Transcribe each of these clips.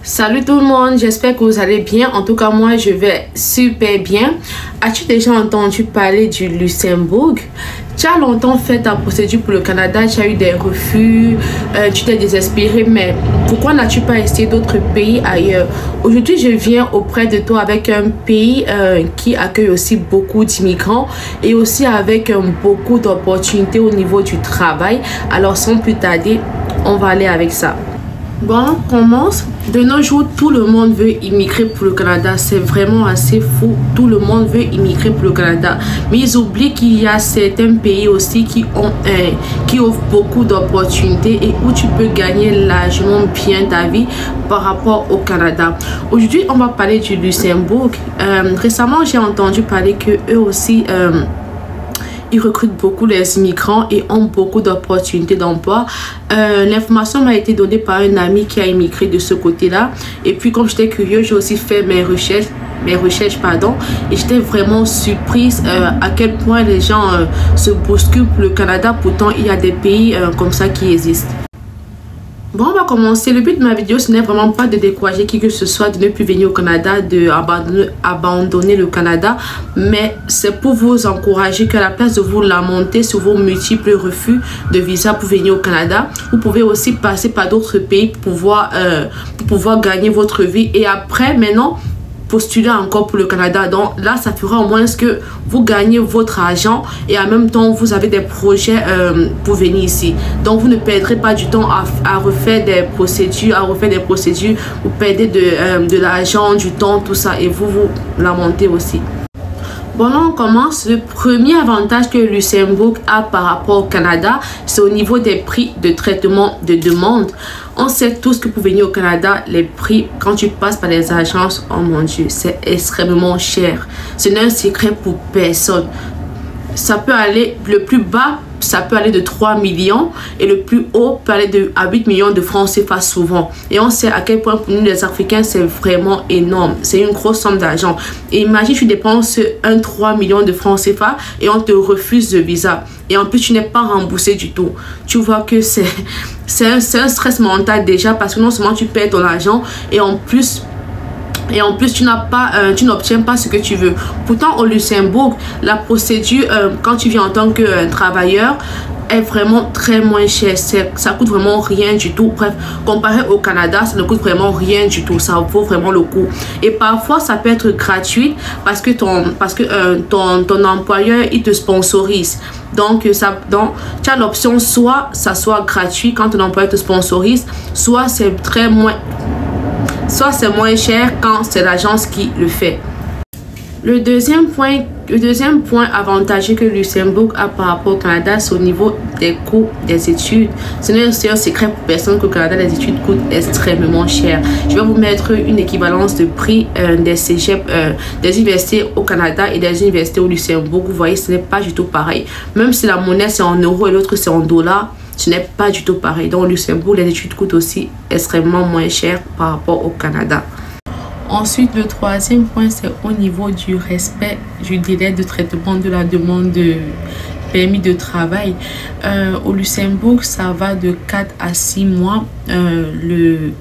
Salut tout le monde, j'espère que vous allez bien. En tout cas, moi, je vais super bien. As-tu déjà entendu parler du Luxembourg? Tu as longtemps fait ta procédure pour le Canada, tu as eu des refus, tu t'es désespéré, mais pourquoi n'as-tu pas essayé d'autres pays ailleurs? Aujourd'hui, je viens auprès de toi avec un pays qui accueille aussi beaucoup d'immigrants et aussi avec beaucoup d'opportunités au niveau du travail. Alors, sans plus tarder, on va aller avec ça. Bon, on commence. De nos jours, tout le monde veut immigrer pour le Canada. C'est vraiment assez fou. Tout le monde veut immigrer pour le Canada. Mais ils oublient qu'il y a certains pays aussi qui offrent beaucoup d'opportunités et où tu peux gagner largement bien ta vie par rapport au Canada. Aujourd'hui, on va parler du Luxembourg. Récemment, j'ai entendu parler que eux aussi... ils recrutent beaucoup les immigrants et ont beaucoup d'opportunités d'emploi. L'information m'a été donnée par un ami qui a immigré de ce côté-là. Et puis, comme j'étais curieuse, j'ai aussi fait mes recherches, et j'étais vraiment surprise à quel point les gens se bousculent pour le Canada. Pourtant, il y a des pays comme ça qui existent. Bon, on va commencer. Le but de ma vidéo, ce n'est vraiment pas de décourager qui que ce soit de ne plus venir au Canada, d'abandonner le Canada, mais c'est pour vous encourager qu'à la place de vous lamenter sur vos multiples refus de visa pour venir au Canada, vous pouvez aussi passer par d'autres pays pour pouvoir gagner votre vie et après, maintenant, postuler encore pour le Canada. Donc là, ça fera au moins que vous gagnez votre argent et en même temps, vous avez des projets pour venir ici. Donc, vous ne perdrez pas du temps à refaire des procédures, vous perdez de l'argent, du temps, tout ça et vous lamentez aussi. Bon, là, on commence. Le premier avantage que Luxembourg a par rapport au Canada, c'est au niveau des prix de traitement de demande. On sait tous que pour venir au Canada, les prix, quand tu passes par les agences, oh mon Dieu, c'est extrêmement cher. Ce n'est un secret pour personne. Ça peut aller le plus bas, ça peut aller de 3 millions et le plus haut peut aller à 8 millions de francs CFA souvent. Et on sait à quel point pour nous les Africains c'est vraiment énorme. C'est une grosse somme d'argent. Et imagine tu dépenses 3 millions de francs CFA et on te refuse le visa. Et en plus tu n'es pas remboursé du tout. Tu vois que c'est un stress mental déjà parce que non seulement tu perds ton argent et en plus tu n'obtiens pas ce que tu veux. Pourtant au Luxembourg, la procédure quand tu viens en tant que travailleur est vraiment très moins cher. Ça coûte vraiment rien du tout. Bref, comparé au Canada, ça ne coûte vraiment rien du tout. Ça vaut vraiment le coup. Et parfois, ça peut être gratuit parce que ton employeur, il te sponsorise. Donc, tu as l'option soit ça soit gratuit quand ton employeur te sponsorise, soit c'est moins cher quand c'est l'agence qui le fait. Le deuxième point avantageux que Luxembourg a par rapport au Canada, c'est au niveau des coûts des études. Ce n'est un secret pour personne que au Canada, les études coûtent extrêmement cher. Je vais vous mettre une équivalence de prix des cégep, des universités au Canada et des universités au Luxembourg. Vous voyez, ce n'est pas du tout pareil. Même si la monnaie c'est en euros et l'autre c'est en dollars, ce n'est pas du tout pareil. Donc, au Luxembourg, les études coûtent aussi extrêmement moins cher par rapport au Canada. Ensuite, le troisième point, c'est au niveau du respect du délai de traitement de la demande de permis de travail. Au Luxembourg, ça va de 4 à 6 mois. Le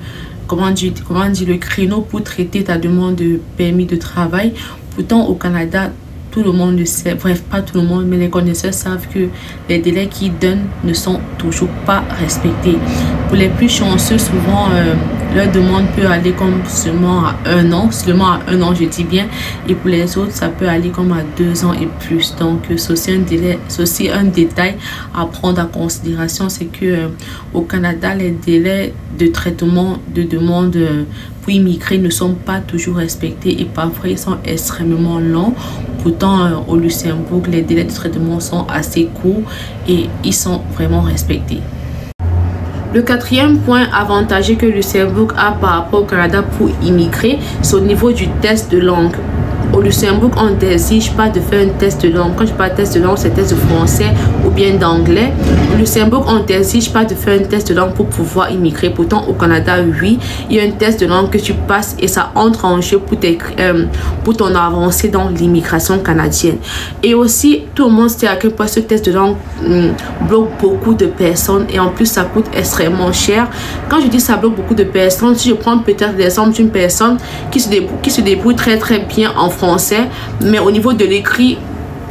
créneau pour traiter ta demande de permis de travail. Pourtant, au Canada, tout le monde le sait, bref, pas tout le monde, mais les connaisseurs savent que les délais qu'ils donnent ne sont toujours pas respectés. Pour les plus chanceux, souvent, leur demande peut aller comme seulement à 1 an, je dis bien, et pour les autres, ça peut aller comme à 2 ans et plus. Donc, c'est aussi un détail à prendre en considération, c'est que au Canada, les délais de traitement de demande pour immigrer ne sont pas toujours respectés et parfois ils sont extrêmement longs. Pourtant, au Luxembourg, les délais de traitement sont assez courts et ils sont vraiment respectés. Le quatrième point avantageux que Luxembourg a par rapport au Canada pour immigrer, c'est au niveau du test de langue. au Luxembourg, on ne t'exige pas de faire un test de langue. Quand je parle de test de langue, c'est test de français ou bien d'anglais. Au Luxembourg, on ne t'exige pas de faire un test de langue pour pouvoir immigrer. Pourtant, au Canada, oui, il y a un test de langue que tu passes et ça entre en jeu pour ton avancée dans l'immigration canadienne. Et aussi, tout le monde sait à quel point ce test de langue bloque beaucoup de personnes et en plus, ça coûte extrêmement cher. Quand je dis ça bloque beaucoup de personnes, si je prends peut-être l'exemple d'une personne qui se débrouille très bien en français, mais au niveau de l'écrit,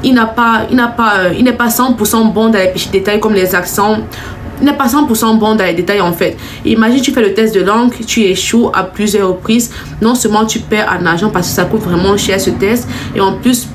il n'est pas 100% bon dans les petits détails comme les accents. Il n'est pas 100% bon dans les détails en fait. Imagine, tu fais le test de langue, tu échoues à plusieurs reprises. Non seulement tu perds en argent parce que ça coûte vraiment cher ce test, et en plus,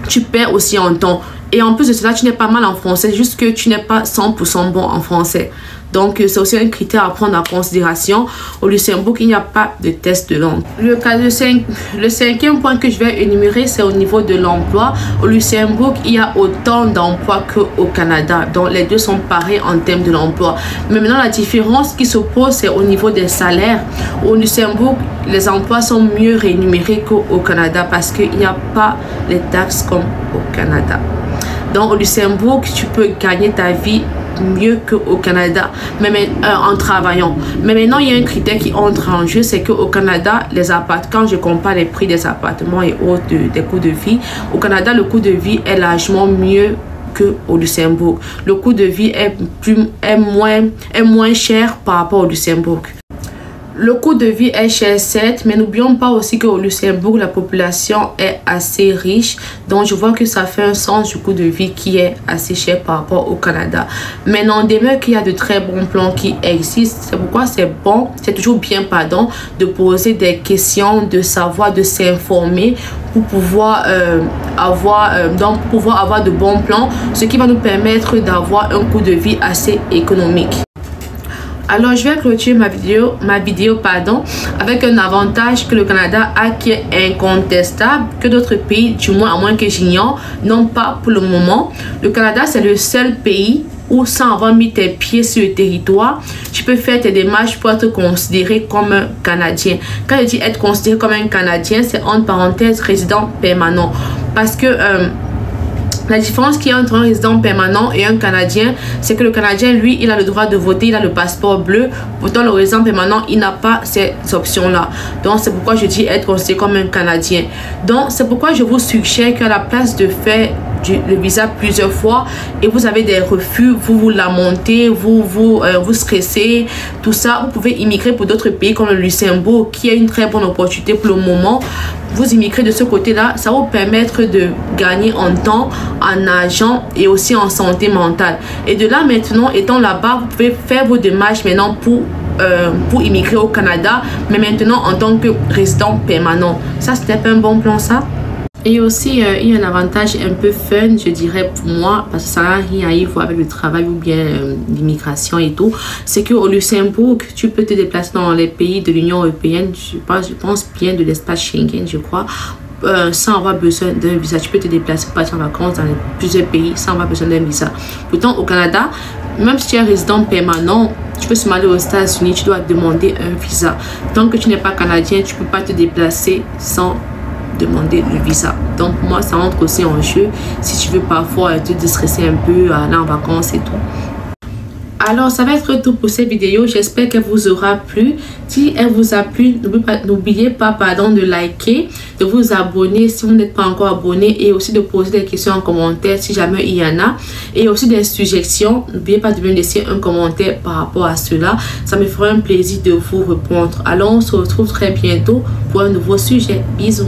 tu perds aussi en temps. Et en plus de cela, tu n'es pas mal en français, juste que tu n'es pas 100% bon en français. Donc, c'est aussi un critère à prendre en considération. Au Luxembourg, il n'y a pas de test de langue. Le cinquième point que je vais énumérer, c'est au niveau de l'emploi. Au Luxembourg, il y a autant d'emplois qu'au Canada. Donc, les deux sont pareils en termes de l'emploi. Mais maintenant, la différence qui s'oppose, c'est au niveau des salaires. Au Luxembourg, les emplois sont mieux rémunérés qu'au Canada parce qu'il n'y a pas les taxes comme au Canada. Donc, au Luxembourg, tu peux gagner ta vie mieux qu'au Canada, même en travaillant. Mais maintenant, il y a un critère qui entre en jeu, c'est qu'au Canada, les appartements, quand je compare les prix des appartements et autres des coûts de vie, au Canada, le coût de vie est largement mieux qu'au Luxembourg. Le coût de vie est moins cher par rapport au Luxembourg. Le coût de vie est cher, certes, mais n'oublions pas aussi qu'au Luxembourg, la population est assez riche. Donc, je vois que ça fait un sens du coût de vie qui est assez cher par rapport au Canada. Mais n'en demeure qu'il y a de très bons plans qui existent. C'est pourquoi c'est bon, c'est toujours bien, pardon, de poser des questions, de savoir, de s'informer pour pouvoir avoir de bons plans, ce qui va nous permettre d'avoir un coût de vie assez économique. Alors, je vais clôturer ma vidéo avec un avantage que le Canada a qui est incontestable, que d'autres pays, du moins à moins que j'ignore, n'ont pas pour le moment. Le Canada, c'est le seul pays où, sans avoir mis tes pieds sur le territoire, tu peux faire tes démarches pour être considéré comme un Canadien. Quand je dis être considéré comme un Canadien, c'est entre parenthèses résident permanent. Parce que la différence qu'il y a entre un résident permanent et un Canadien, c'est que le Canadien, lui, il a le droit de voter, il a le passeport bleu. Pourtant, le résident permanent, il n'a pas ces options-là. Donc, c'est pourquoi je dis être considéré comme un Canadien. Donc, c'est pourquoi je vous suggère qu'à la place de faire le visa plusieurs fois et vous avez des refus, vous lamentez, vous stressez, tout ça, vous pouvez immigrer pour d'autres pays comme le Luxembourg, qui est une très bonne opportunité pour le moment. Vous immigrez de ce côté-là, ça va vous permettre de gagner en temps, en argent et aussi en santé mentale. Et de là maintenant, étant là-bas, vous pouvez faire vos démarches maintenant pour immigrer au Canada, mais maintenant en tant que résident permanent. Ça, c'était un bon plan, ça. Et aussi, il y a un avantage un peu fun, je dirais, pour moi, parce que ça n'a rien à voir avec le travail ou bien l'immigration et tout. C'est qu'au Luxembourg, tu peux te déplacer dans les pays de l'Union européenne, je pense bien de l'espace Schengen, je crois, sans avoir besoin d'un visa. Tu peux te déplacer pour partir en vacances dans plusieurs pays sans avoir besoin d'un visa. Pourtant, au Canada, même si tu es résident permanent, tu peux se aller aux États-Unis, tu dois demander un visa. Tant que tu n'es pas canadien, tu ne peux pas te déplacer sans demander le visa. Donc moi, ça entre aussi en jeu si tu veux parfois te déstresser un peu, aller en vacances et tout. Alors, ça va être tout pour cette vidéo. J'espère qu'elle vous aura plu. Si elle vous a plu, n'oubliez pas de liker, de vous abonner si vous n'êtes pas encore abonné et aussi de poser des questions en commentaire si jamais il y en a. Et aussi des suggestions. N'oubliez pas de me laisser un commentaire par rapport à cela. Ça me fera un plaisir de vous répondre. Alors, on se retrouve très bientôt pour un nouveau sujet. Bisous.